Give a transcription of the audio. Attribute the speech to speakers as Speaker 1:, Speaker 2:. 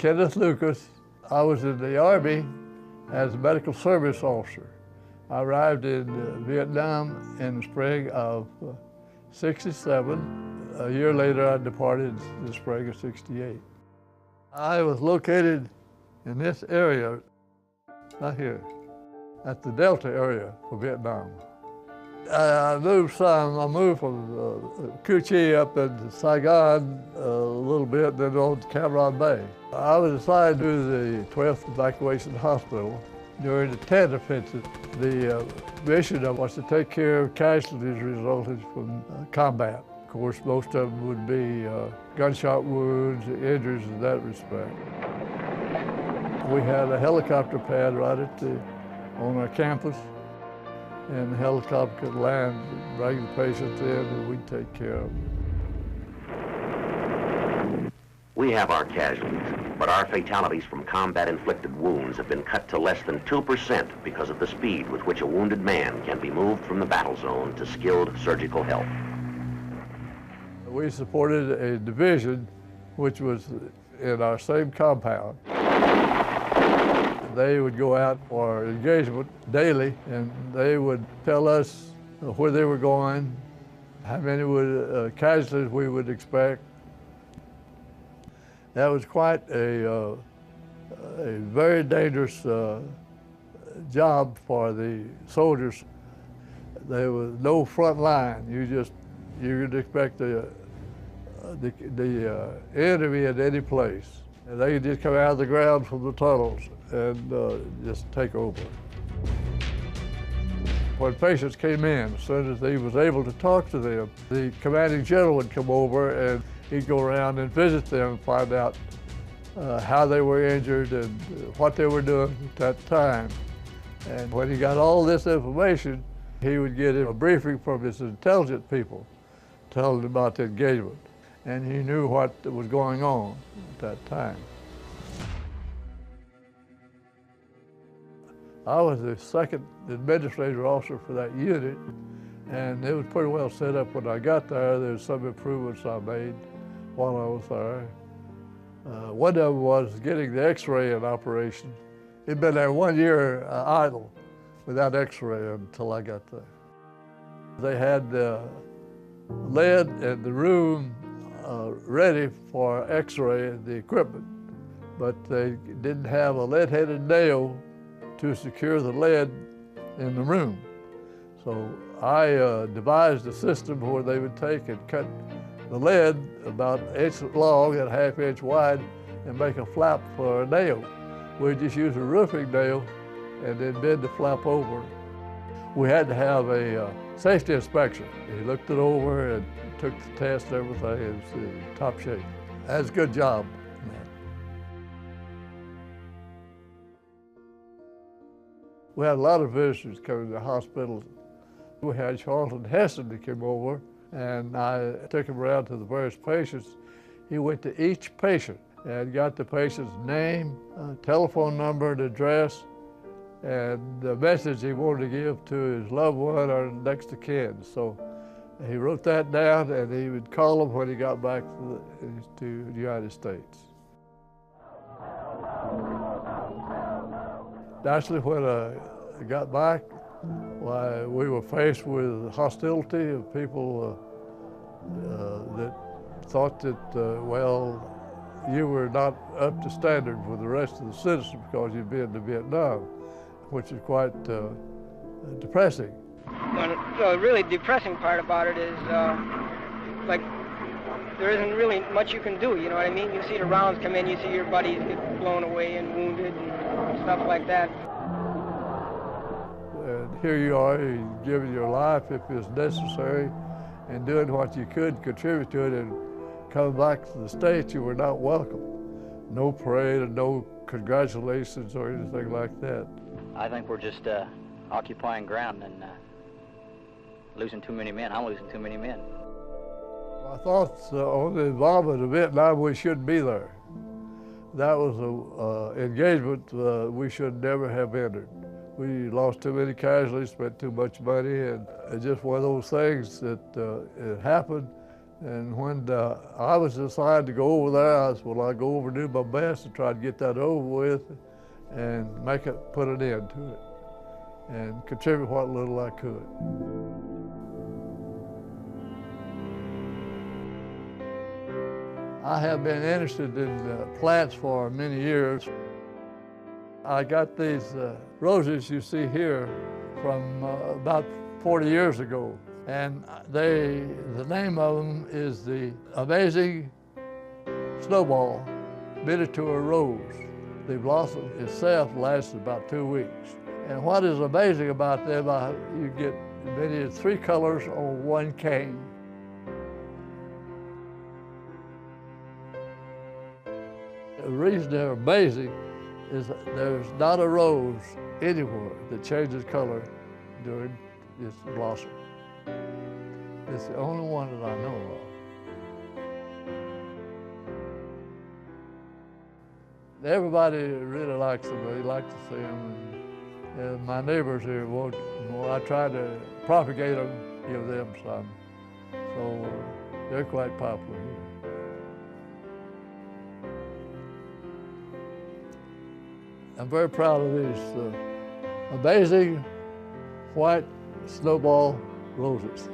Speaker 1: Kenneth Lucas. I was in the Army as a medical service officer. I arrived in Vietnam in the spring of '67. A year later, I departed in the spring of '68. I was located in this area, not here, at the Delta area of Vietnam. I moved some. I moved from Cu Chi up into Saigon a little bit, then on to Cam Ranh Bay. I was assigned to the 12th Evacuation Hospital during the Tet Offensive. The mission was to take care of casualties resulting from combat. Of course, most of them would be gunshot wounds, injuries in that respect. We had a helicopter pad right on our campus, and the helicopter could land, bring the patients in, and we'd take care of them.
Speaker 2: We have our casualties, but our fatalities from combat-inflicted wounds have been cut to less than 2% because of the speed with which a wounded man can be moved from the battle zone to skilled surgical help.
Speaker 1: We supported a division which was in our same compound. They would go out for engagement daily, and they would tell us where they were going, how many casualties we would expect. That was quite a very dangerous job for the soldiers. There was no front line. You could expect the enemy at any place. And they could just come out of the ground from the tunnels and just take over. When patients came in, as soon as he was able to talk to them, the commanding general would come over and he'd go around and visit them and find out how they were injured and what they were doing at that time. And when he got all this information, he would get a briefing from his intelligence people, telling them about the engagement. And he knew what was going on at that time. I was the second administrative officer for that unit, and it was pretty well set up when I got there. There was some improvements I made while I was there. One of them was getting the x-ray in operation. It'd been there 1 year idle without x-ray until I got there. They had the lead in the room ready for x-ray, the equipment, but they didn't have a lead-headed nail to secure the lead in the room. So I devised a system where they would take and cut the lead about 1 inch long and 1/2 inch wide and make a flap for a nail. We'd just use a roofing nail and then bend the flap over. We had to have a safety inspection. He looked it over and took the test and everything. It was in top shape. That's a good job. We had a lot of visitors coming to the hospital. We had Charlton Heston that came over, and I took him around to the various patients. He went to each patient and got the patient's name, telephone number, and address, and the message he wanted to give to his loved one or next of kin. So he wrote that down, and he would call them when he got back to the United States. Naturally, when I got back, why, we were faced with hostility of people that thought that, well, you were not up to standard with the rest of the citizens because you'd been to Vietnam, which is quite depressing.
Speaker 3: Well, the really depressing part about it is, like, there isn't really much you can do, you know what I mean? You see the rounds come in, you see your buddies get blown away and wounded and stuff like that.
Speaker 1: And here you are, you're giving your life if it's necessary and doing what you could contribute to it, and coming back to the States, you were not welcome. No parade and no congratulations or anything like that.
Speaker 4: I think we're just occupying ground and losing too many men. I'm losing too many men.
Speaker 1: My thoughts on the involvement of Vietnam, we shouldn't be there. That was an engagement we should never have entered. We lost too many casualties, spent too much money, and it's just one of those things that it happened, And when I was decided to go over there, I said, well, I'll go over and do my best to try to get that over with and put an end to it and contribute what little I could. I have been interested in plants for many years. I got these roses you see here from about 40 years ago. And the name of them is the Amazing Snowball Miniature Rose. The blossom itself lasts about 2 weeks. And what is amazing about them, you get many as 3 colors on one cane. The reason they're amazing is that there's not a rose anywhere that changes color during its blossom. It's the only one that I know of. Everybody really likes them. They like to see them. And my neighbors here, I try to propagate them, give them some. So they're quite popular here. I'm very proud of these amazing white snowball roses.